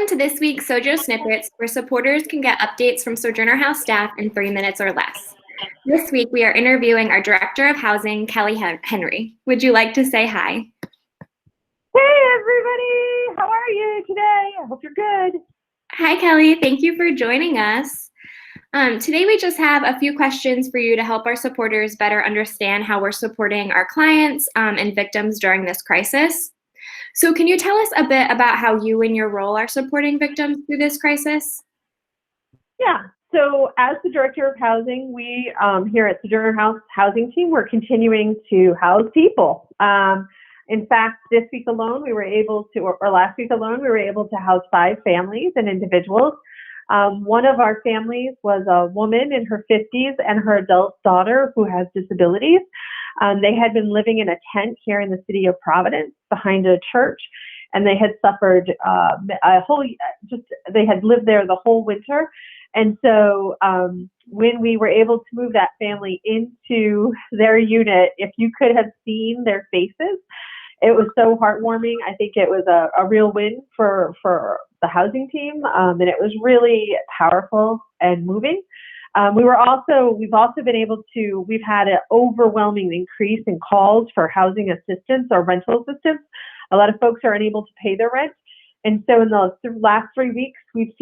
Welcome to this week's Sojo Snippets, where supporters can get updates from Sojourner House staff in 3 minutes or less. This week, we are interviewing our Director of Housing, Kelly Henry. Would you like to say hi? Hey, everybody. How are you today? I hope you're good. Hi, Kelly. Thank you for joining us. Today, we just have a few questions for you to help our supporters better understand how we're supporting our clients and victims during this crisis. So can you tell us a bit about how you and your role are supporting victims through this crisis? Yeah. So as the Director of Housing, we here at Sojourner House Housing Team, we're continuing to house people. In fact, this week alone, we were able to, or last week alone, we were able to house 5 families and individuals. One of our families was a woman in her 50s and her adult daughter who has disabilities. They had been living in a tent here in the city of Providence behind a church, and they had suffered they had lived there the whole winter. And so when we were able to move that family into their unit, if you could have seen their faces, it was so heartwarming. I think it was a real win for the housing team, and it was really powerful and moving. We've also been able to, we've had an overwhelming increase in calls for housing assistance or rental assistance. A lot of folks are unable to pay their rent. And so in the last 3 weeks, we've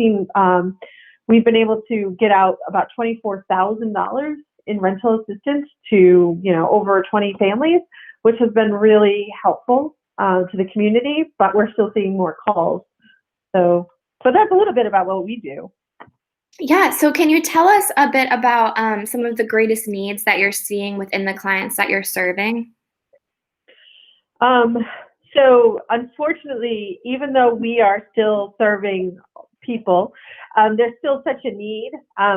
been able to get out about $24,000 in rental assistance to, over 20 families, which has been really helpful to the community, but we're still seeing more calls. So that's a little bit about what we do. Yeah, so can you tell us a bit about some of the greatest needs that you're seeing within the clients that you're serving? So unfortunately, even though we are still serving people, there's still such a need.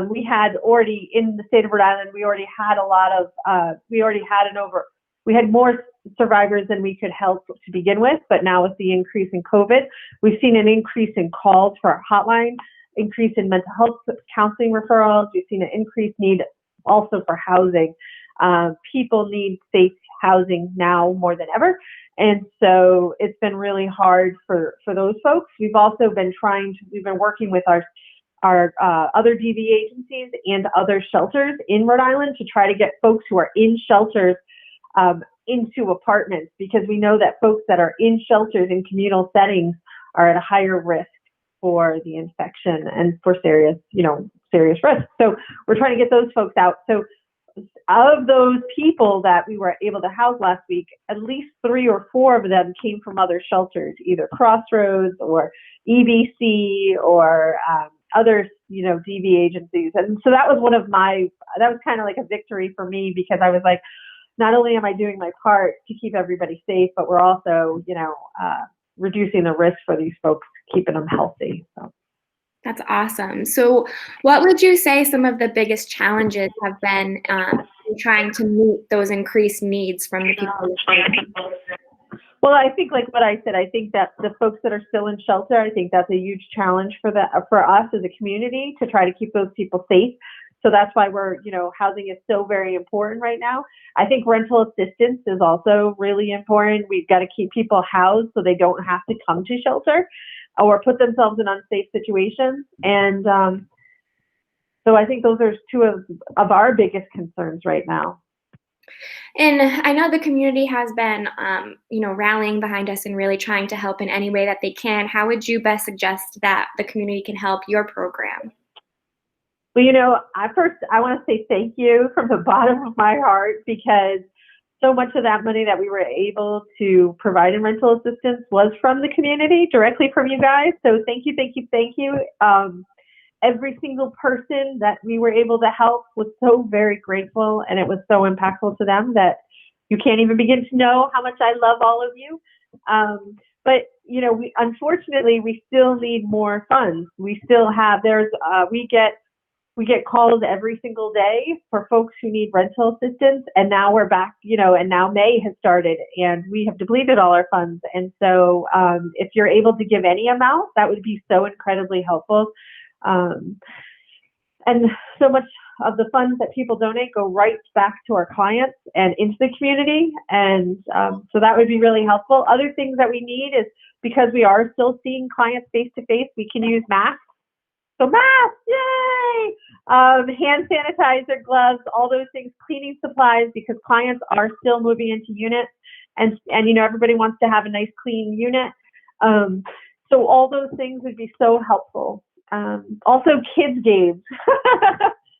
We had already, in the state of Rhode Island, we had more survivors than we could help to begin with, but now with the increase in COVID, we've seen an increase in calls for our hotline, increase in mental health counseling referrals. We've seen an increased need also for housing. People need safe housing now more than ever. And so it's been really hard for those folks. We've also been working with our other DV agencies and other shelters in Rhode Island to try to get folks who are in shelters into apartments, because we know that folks that are in shelters in communal settings are at a higher risk for the infection and for serious risks. So we're trying to get those folks out. So of those people that we were able to house last week, at least 3 or 4 of them came from other shelters, either Crossroads or EBC or other, DV agencies. And so that was kind of like a victory for me, because I was like, not only am I doing my part to keep everybody safe, but we're also, reducing the risk for these folks, keeping them healthy. So. That's awesome. So what would you say some of the biggest challenges have been in trying to meet those increased needs from the people? Well, I think like what I said, I think that the folks that are still in shelter, I think that's a huge challenge for us as a community to try to keep those people safe. So that's why housing is so very important right now. I think rental assistance is also really important. We've got to keep people housed so they don't have to come to shelter or put themselves in unsafe situations. And so I think those are 2 of our biggest concerns right now. And I know the community has been, rallying behind us and really trying to help in any way that they can. How would you best suggest that the community can help your program? Well, I want to say thank you from the bottom of my heart, because so much of that money that we were able to provide in rental assistance was from the community, directly from you guys. So thank you, thank you, thank you. Every single person that we were able to help was so very grateful, and it was so impactful to them that you can't even begin to know how much I love all of you. But unfortunately, we still need more funds. We still have, we get calls every single day for folks who need rental assistance. And now we're back, and now May has started and we have depleted all our funds. And so if you're able to give any amount, that would be so incredibly helpful. And so much of the funds that people donate go right back to our clients and into the community. And so that would be really helpful. Other things that we need is, because we are still seeing clients face to face, we can use masks. So masks, yay! Hand sanitizer, gloves, all those things, cleaning supplies, because clients are still moving into units, and you know, everybody wants to have a nice clean unit. So all those things would be so helpful. Also kids games,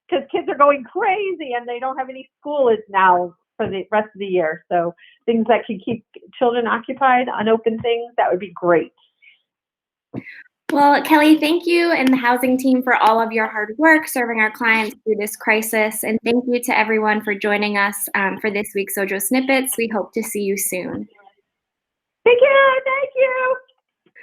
because kids are going crazy and they don't have any school now for the rest of the year. So things that can keep children occupied, unopened things, that would be great. Well, Kelly, thank you and the housing team for all of your hard work serving our clients through this crisis. And thank you to everyone for joining us for this week's Sojo Snippets. We hope to see you soon. Thank you.